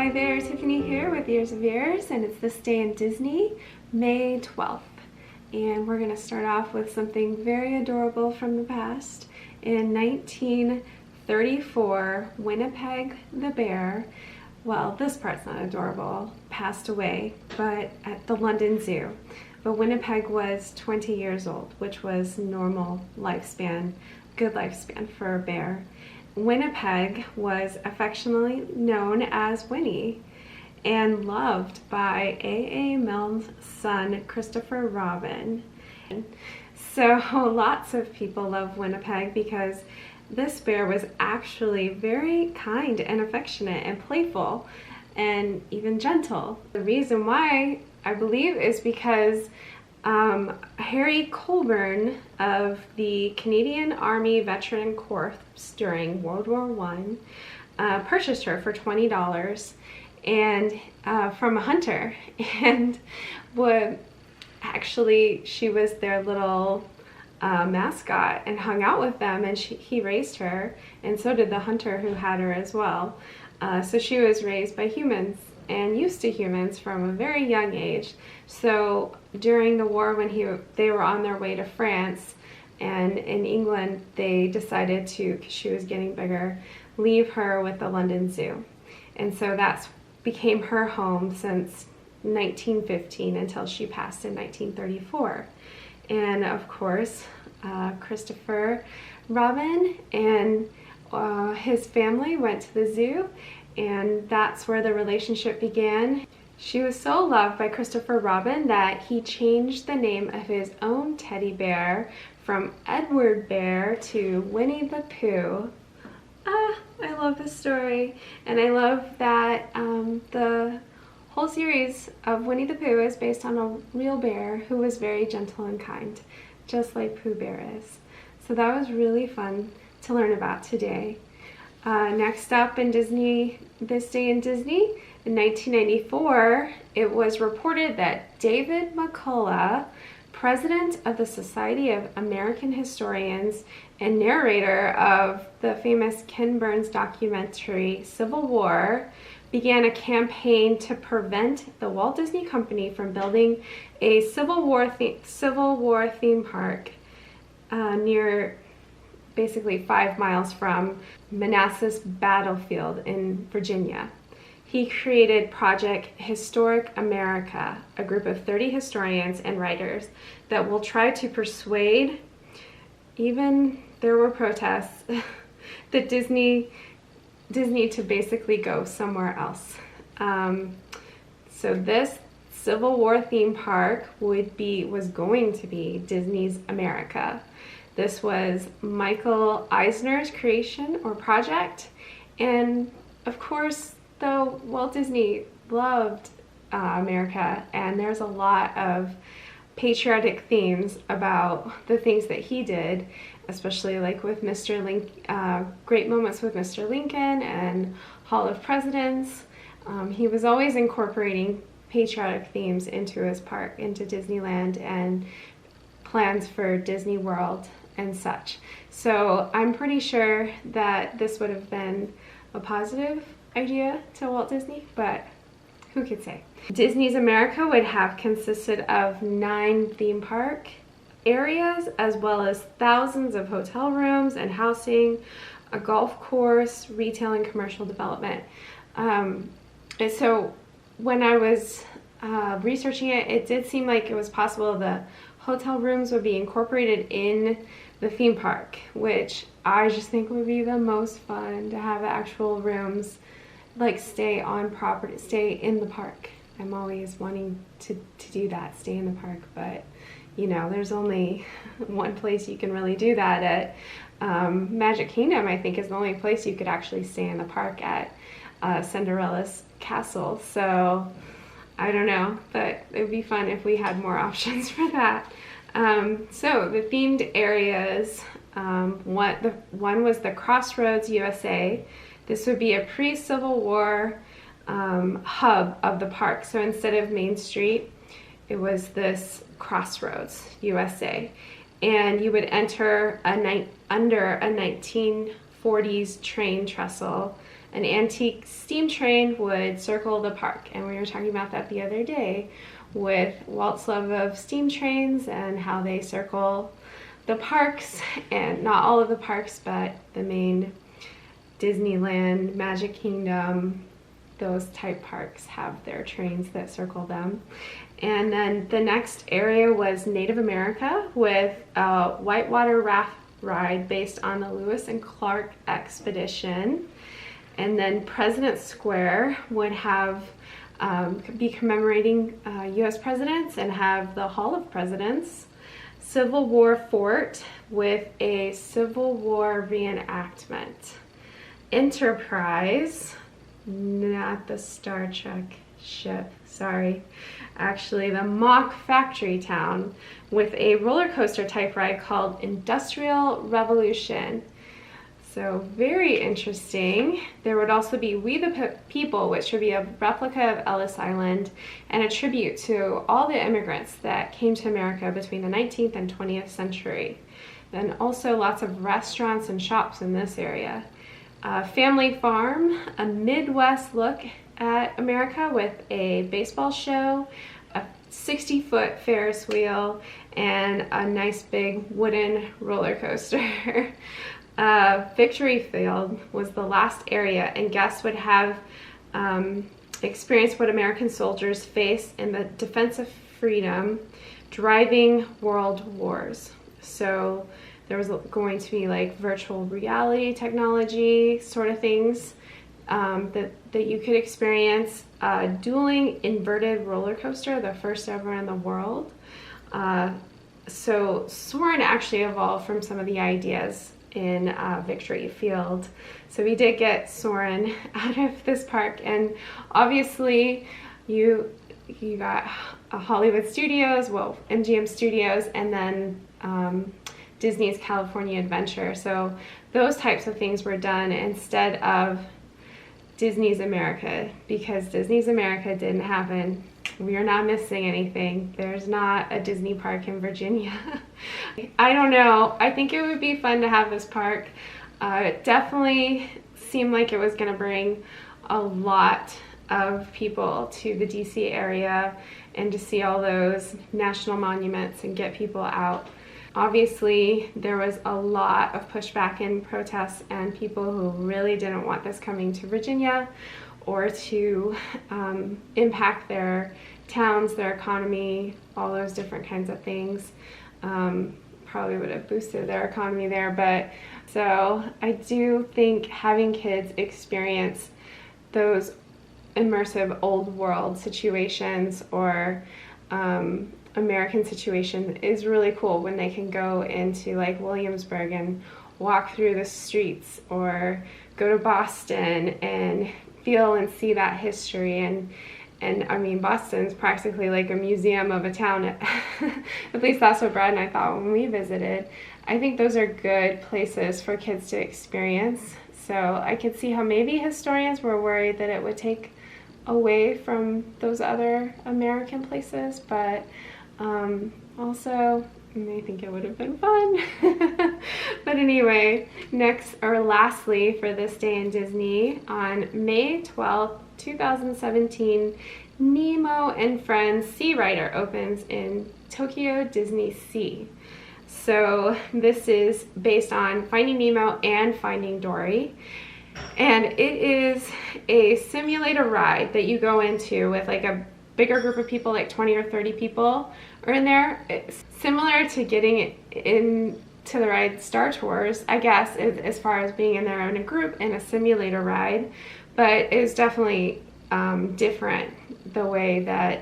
Hi there, Tiffany here with Years of Years, and it's this day in Disney, May 12th. And we're going to start off with something very adorable from the past. In 1934, Winnie the Bear, well, this part's not adorable, passed away, but at the London Zoo. But Winnie was 20 years old, which was normal lifespan, good lifespan for a bear. Winnie was affectionately known as Winnie and loved by A.A. Milne's son, Christopher Robin. So lots of people love Winnie because this bear was actually very kind and affectionate and playful and even gentle. The reason why, I believe, is because Harry Colburn of the Canadian Army Veteran Corps during World War I purchased her for $20 and from a hunter, and she was their little mascot and hung out with them, and he raised her, and so did the hunter who had her as well. So she was raised by humans and used to humans from a very young age. So during the war, when they were on their way to France and in England, they decided to, because she was getting bigger, leave her with the London Zoo. And so that's became her home since 1915 until she passed in 1934. And of course, Christopher Robin and his family went to the zoo, and that's where the relationship began. She was so loved by Christopher Robin that he changed the name of his own teddy bear from Edward Bear to Winnie the Pooh. I love this story, and I love that the whole series of Winnie the Pooh is based on a real bear who was very gentle and kind, just like Pooh Bear is. So that was really fun to learn about today. Next up in Disney, this day in Disney, in 1994, it was reported that David McCullough, president of the Society of American Historians and narrator of the famous Ken Burns documentary Civil War, began a campaign to prevent the Walt Disney Company from building a Civil War theme park near, basically 5 miles from Manassas Battlefield in Virginia. He created Project Historic America, a group of 30 historians and writers that will try to persuade, even there were protests, that Disney to basically go somewhere else. So this Civil War theme park was going to be Disney's America. This was Michael Eisner's creation or project, and of course, though Walt Disney loved America, and there's a lot of patriotic themes about the things that he did, especially like with Mr. Lincoln, great moments with Mr. Lincoln and Hall of Presidents. He was always incorporating patriotic themes into his park, into Disneyland, and plans for Disney World and such. So I'm pretty sure that this would have been a positive idea to Walt Disney, but who could say? Disney's America would have consisted of 9 theme park areas, as well as thousands of hotel rooms and housing, a golf course, retail and commercial development. And so when I was researching it, it did seem like it was possible the hotel rooms would be incorporated in the theme park, which I just think would be the most fun, to have actual rooms like stay on property, stay in the park. I'm always wanting to do that, stay in the park, but you know, there's only one place you can really do that at. Magic Kingdom, I think, is the only place you could actually stay in the park at, Cinderella's castle. So I don't know, but it would be fun if we had more options for that. So the themed areas, one was the Crossroads USA. This would be a pre-Civil War hub of the park. So instead of Main Street, it was this Crossroads USA. And you would enter under a 1940s train trestle an antique steam train would circle the park. And we were talking about that the other day with Walt's love of steam trains and how they circle the parks, and not all of the parks, but the main Disneyland, Magic Kingdom, those type parks have their trains that circle them. And then the next area was Native America with a whitewater raft ride based on the Lewis and Clark expedition. And then President Square would have be commemorating US presidents and have the Hall of Presidents. Civil War Fort with a Civil War reenactment. Enterprise, not the Star Trek ship, sorry, actually the mock factory town with a roller coaster type ride called Industrial Revolution. So very interesting. There would also be We the People, which would be a replica of Ellis Island and a tribute to all the immigrants that came to America between the 19th and 20th century. And also lots of restaurants and shops in this area. Family Farm, a Midwest look at America with a baseball show, a 60-foot Ferris wheel, and a nice big wooden roller coaster. Victory Field was the last area, and guests would have experienced what American soldiers face in the defense of freedom, driving world wars. So there was going to be like virtual reality technology sort of things that you could experience. Dueling inverted roller coaster, the first ever in the world. So Soarin' actually evolved from some of the ideas in Victory Field. So we did get Soarin' out of this park, and obviously you got Hollywood Studios, well, MGM Studios, and then Disney's California Adventure. So those types of things were done instead of Disney's America, because Disney's America didn't happen. We are not missing anything. There's not a Disney park in Virginia. I don't know. I think it would be fun to have this park. It definitely seemed like it was going to bring a lot of people to the DC area and to see all those national monuments and get people out. Obviously, there was a lot of pushback and protests and people who really didn't want this coming to Virginia or to impact their towns, their economy, all those different kinds of things. Probably would have boosted their economy there, but so I do think having kids experience those immersive old world situations or American situation is really cool when they can go into like Williamsburg and walk through the streets, or go to Boston and feel and see that history. And I mean, Boston's practically like a museum of a town. At least that's what Brad and I thought when we visited. I think those are good places for kids to experience. So I could see how maybe historians were worried that it would take away from those other American places, but also I think it would have been fun. But anyway, lastly for this day in Disney, on May 12th, 2017, Nemo and Friends Sea Rider opens in Tokyo DisneySea. So this is based on Finding Nemo and Finding Dory. And it is a simulator ride that you go into with like a bigger group of people, like 20 or 30 people are in there. It's similar to getting into the ride Star Tours, I guess, as far as being in there in a group in a simulator ride, but it's definitely different the way that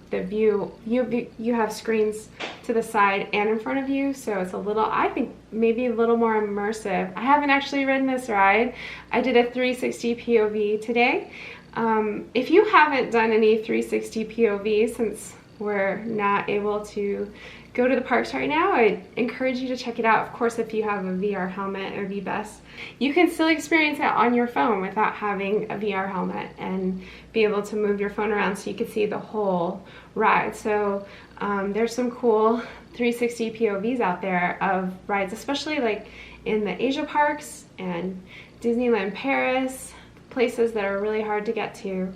the view, you have screens to the side and in front of you, so it's a little, I think maybe a little more immersive. I haven't actually ridden this ride. I did a 360 POV today. If you haven't done any 360 POV, since we're not able to go to the parks right now, I encourage you to check it out. Of course, if you have a VR helmet, it would be best. You can still experience it on your phone without having a VR helmet and be able to move your phone around so you can see the whole ride. So there's some cool 360 POVs out there of rides, especially like in the Asia parks and Disneyland Paris, places that are really hard to get to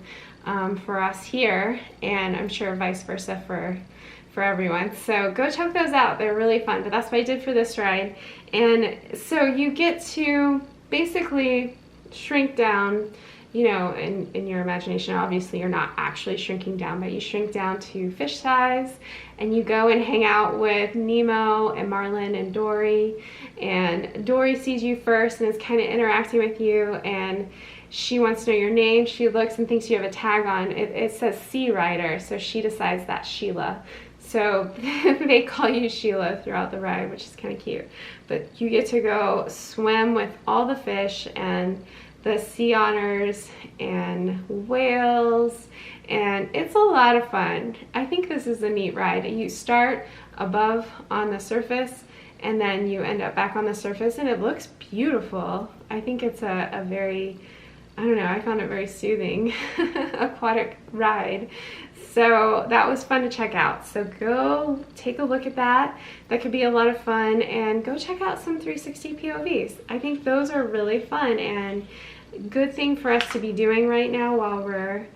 for us here, and I'm sure vice versa for everyone. So go check those out. They're really fun, but that's what I did for this ride. And so you get to basically shrink down, you know, in your imagination. Obviously you're not actually shrinking down, but you shrink down to fish size, and you go and hang out with Nemo and Marlin and Dory. And Dory sees you first and is kind of interacting with you, and she wants to know your name. She looks and thinks you have a tag on. It says Sea Rider, so she decides that's Sheila. So they call you Sheila throughout the ride, which is kind of cute. But you get to go swim with all the fish and the sea otters and whales, and it's a lot of fun. I think this is a neat ride. You start above on the surface, and then you end up back on the surface, and it looks beautiful. I think it's a very, I don't know, I found it very soothing aquatic ride. So that was fun to check out. So go take a look at that. That could be a lot of fun, and go check out some 360 POVs. I think those are really fun and good thing for us to be doing right now while we're,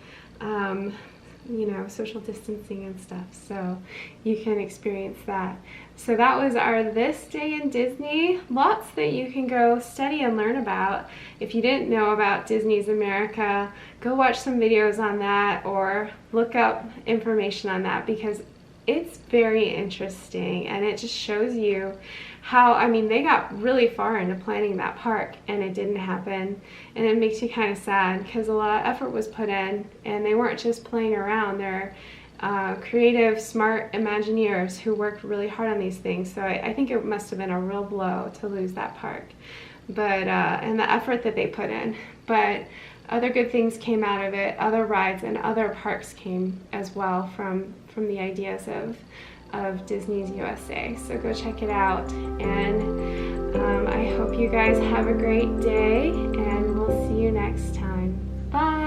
you know, social distancing and stuff. So you can experience that. So that was our This Day in Disney. Lots that you can go study and learn about. If you didn't know about Disney's America, go watch some videos on that or look up information on that, because it's very interesting, and it just shows you how, I mean, they got really far into planning that park and it didn't happen, and it makes you kind of sad because a lot of effort was put in, and they weren't just playing around. They're creative, smart Imagineers who worked really hard on these things. So I think it must have been a real blow to lose that park, but and the effort that they put in. But other good things came out of it. Other rides and other parks came as well from the ideas of Disney's USA. So go check it out, and I hope you guys have a great day, and we'll see you next time. Bye!